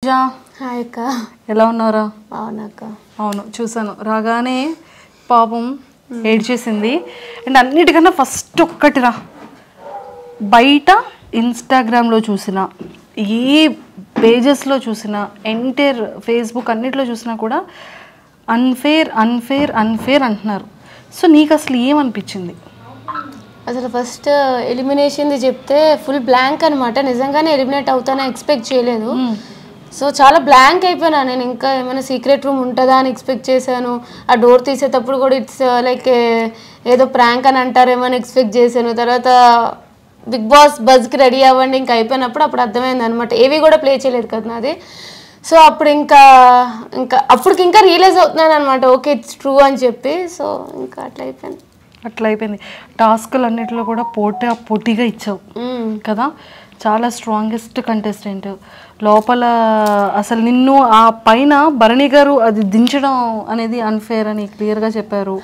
Hi అక్క, ఎలా ఉన్నారా? బాగున్నాక. అవును, చూసాను. రాగానే పాపం ఏడ్చేసింది. అండ్ అన్నిటికన్నా ఫస్ట్ ఒక్కటిరా, బయట ఇన్స్టాగ్రామ్లో చూసిన, ఏ పేజెస్లో చూసిన, ఎంటైర్ ఫేస్బుక్ అన్నిట్లో చూసినా కూడా అన్ఫేర్ అన్ఫేర్ అన్ఫేర్ అంటున్నారు. సో నీకు అసలు ఏమనిపించింది? అసలు ఫస్ట్ ఎలిమినేషన్ది చెప్తే ఫుల్ బ్లాంక్ అనమాట. నిజంగానే ఎలిమినేట్ అవుతానని ఎక్స్పెక్ట్ చేయలేదు. సో చాలా బ్లాంక్ అయిపోయినా నేను. ఇంకా ఏమైనా సీక్రెట్ రూమ్ ఉంటుందా అని ఎక్స్పెక్ట్ చేశాను. ఆ డోర్ తీసేటప్పుడు కూడా ఇట్స్ లైక్ ఏదో ప్రాంక్ అని అంటారేమో అని ఎక్స్పెక్ట్ చేశాను. తర్వాత బిగ్ బాస్ బజ్కి రెడీ అవ్వండి ఇంకా అయిపోయినప్పుడు అప్పుడు అర్థమైంది అనమాట. ఏవి కూడా ప్లే చేయలేదు కదా నాది. సో అప్పుడు ఇంకా అప్పటికి ఇంకా రియలైజ్ అవుతున్నాను అనమాట, ఓకే ఇట్స్ ట్రూ అని చెప్పి. సో ఇంకా అట్లా అయిపోయింది. టాస్కులు అన్నిటిలో కూడా పోటీగా ఇచ్చావు కదా. చాలా స్ట్రాంగెస్ట్ కంటెస్టెంట్ లోపల. అసలు నిన్ను ఆ పైన భరణి గారు అది దించడం అనేది అన్ఫేర్ అని క్లియర్గా చెప్పారు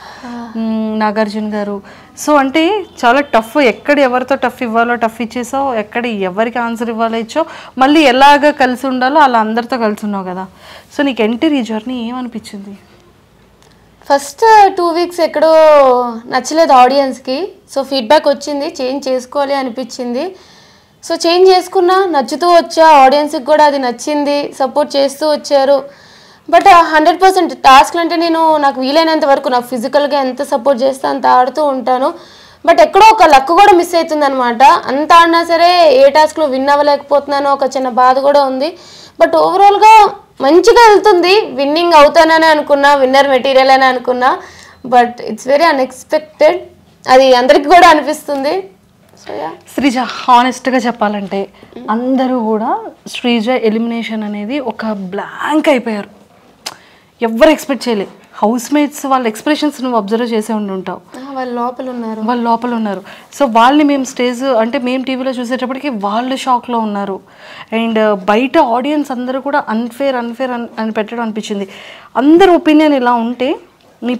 నాగార్జున గారు. సో అంటే చాలా టఫ్. ఎక్కడ ఎవరితో టఫ్ ఇవ్వాలో టఫ్ ఇచ్చేసావు, ఎక్కడ ఎవరికి ఆన్సర్ ఇవ్వాలో ఇచ్చావు, మళ్ళీ ఎలాగ కలిసి ఉండాలో అలా అందరితో కలిసి ఉన్నావు కదా. సో నీకు ఎంటర్ ఈ జర్నీ ఏమనిపించింది? ఫస్ట్ 2 వీక్స్ ఎక్కడో నచ్చలేదు ఆడియన్స్కి. సో ఫీడ్బ్యాక్ వచ్చింది, చేంజ్ చేసుకోవాలి అనిపించింది. సో చేంజ్ చేసుకున్నా, నచ్చుతూ వచ్చా, ఆడియన్స్కి కూడా అది నచ్చింది, సపోర్ట్ చేస్తూ వచ్చారు. బట్ 100% టాస్క్లు అంటే నాకు వీలైనంత వరకు నాకు ఫిజికల్గా ఎంత సపోర్ట్ చేస్తే అంత ఆడుతూ ఉంటాను. బట్ ఎక్కడో ఒక లక్ కూడా మిస్ అవుతుంది అనమాట. అంత ఆడినా సరే ఏ టాస్క్లో విన్ అవ్వలేకపోతున్నానో ఒక చిన్న బాధ కూడా ఉంది. బట్ ఓవరాల్గా మంచిగా వెళ్తుంది. విన్నింగ్ అవుతానని అనుకున్నా, విన్నర్ మెటీరియల్ అని అనుకున్నా. బట్ ఇట్స్ వెరీ అన్ఎక్స్పెక్టెడ్, అది అందరికి కూడా అనిపిస్తుంది. శ్రీజ, హానెస్ట్గా చెప్పాలంటే అందరూ కూడా శ్రీజ ఎలిమినేషన్ అనేది ఒక బ్లాంక్ అయిపోయారు. ఎవరు ఎక్స్పెక్ట్ చేయలే. హౌస్ మేట్స్ వాళ్ళ ఎక్స్ప్రెషన్స్ నువ్వు అబ్జర్వ్ చేసే ఉంటావు. వాళ్ళు లోపల ఉన్నారు. సో వాళ్ళని మేము మేము టీవీలో చూసేటప్పటికి వాళ్ళు షాక్లో ఉన్నారు. అండ్ బయట ఆడియన్స్ అందరూ కూడా అన్ఫేర్ అని పెట్టడం అనిపించింది. అందరి ఒపీనియన్ ఇలా ఉంటే నీ